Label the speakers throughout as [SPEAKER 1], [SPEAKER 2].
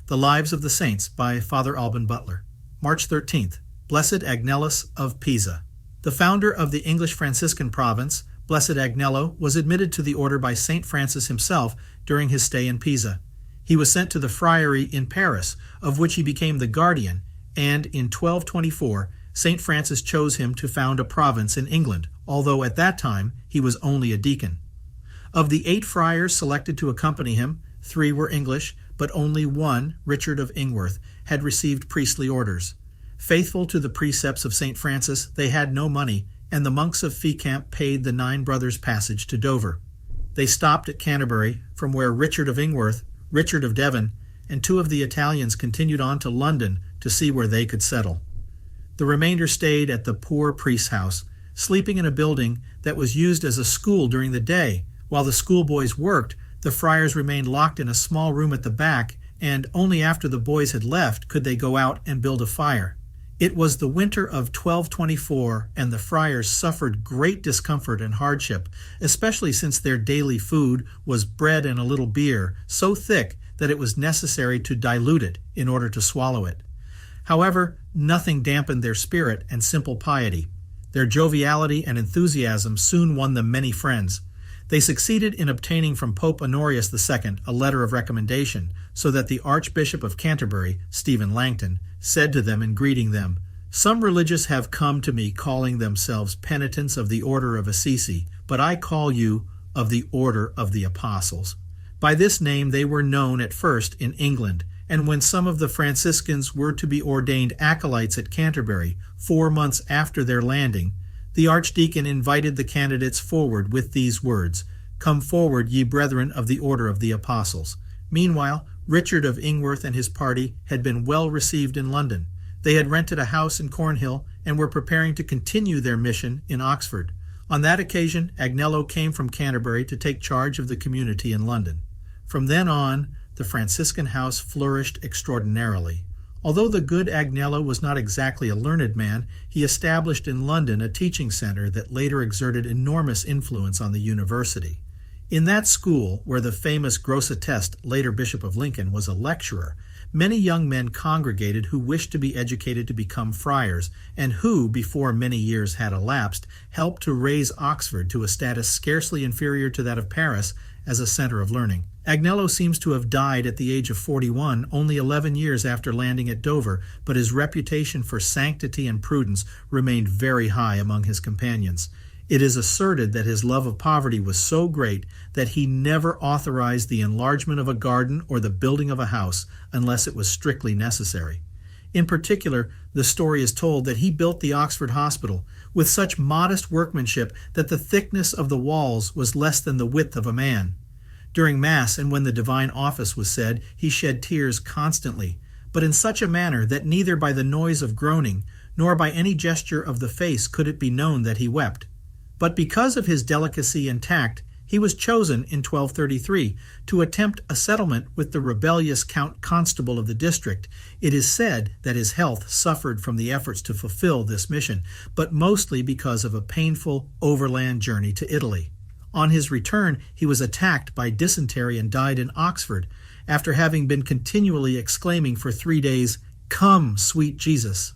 [SPEAKER 1] The Lives of the Saints by Father Alban Butler. March 13th. Blessed Agnellus of Pisa. The founder of the English Franciscan Province, Blessed Agnellus, was admitted to the order by St. Francis himself during his stay in Pisa. He was sent to the friary in Paris, of which he became the guardian, and in 1224, St. Francis chose him to found a province in England, although at that time he was only a deacon. Of the 8 friars selected to accompany him, 3 were English, but only one, Richard of Ingworth, had received priestly orders. Faithful to the precepts of St. Francis, they had no money, and the monks of Fécamp paid the 9 brothers passage to Dover. They stopped at Canterbury, from where Richard of Ingworth, Richard of Devon, and 2 of the Italians continued on to London to see where they could settle. The remainder stayed at the poor priest's house, sleeping in a building that was used as a school during the day. While the schoolboys worked, the friars remained locked in a small room at the back, and only after the boys had left could they go out and build a fire. It was the winter of 1224, and the friars suffered great discomfort and hardship, especially since their daily food was bread and a little beer, so thick that it was necessary to dilute it in order to swallow it. However, nothing dampened their spirit and simple piety. Their joviality and enthusiasm soon won them many friends. They succeeded in obtaining from Pope Honorius II a letter of recommendation, so that the Archbishop of Canterbury, Stephen Langton, said to them in greeting them, "Some religious have come to me calling themselves penitents of the order of Assisi, but I call you of the order of the apostles." By this name they were known at first in England, and when some of the Franciscans were to be ordained acolytes at Canterbury 4 months after their landing, the archdeacon invited the candidates forward with these words, "Come forward, ye brethren of the order of the apostles." Meanwhile, Richard of Ingworth and his party had been well received in London. They had rented a house in Cornhill and were preparing to continue their mission in Oxford. On that occasion, Agnellus came from Canterbury to take charge of the community in London. From then on, the Franciscan house flourished extraordinarily. Although the good Agnellus was not exactly a learned man, he established in London a teaching center that later exerted enormous influence on the university. In that school, where the famous Grosseteste, later Bishop of Lincoln, was a lecturer, many young men congregated who wished to be educated to become friars, and who, before many years had elapsed, helped to raise Oxford to a status scarcely inferior to that of Paris as a center of learning. Agnellus seems to have died at the age of 41, only 11 years after landing at Dover, but his reputation for sanctity and prudence remained very high among his companions. It is asserted that his love of poverty was so great that he never authorized the enlargement of a garden or the building of a house unless it was strictly necessary. In particular, the story is told that he built the Oxford Hospital with such modest workmanship that the thickness of the walls was less than the width of a man. During Mass and when the divine office was said, he shed tears constantly, but in such a manner that neither by the noise of groaning nor by any gesture of the face could it be known that he wept. But because of his delicacy and tact, he was chosen in 1233 to attempt a settlement with the rebellious Count Constable of the district. It is said that his health suffered from the efforts to fulfill this mission, but mostly because of a painful overland journey to Italy. On his return, he was attacked by dysentery and died in Oxford, after having been continually exclaiming for 3 days, "Come, sweet Jesus."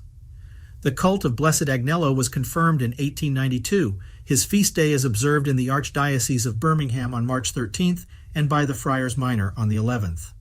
[SPEAKER 1] The cult of Blessed Agnellus was confirmed in 1892. His feast day is observed in the Archdiocese of Birmingham on March 13th and by the Friars Minor on the 11th.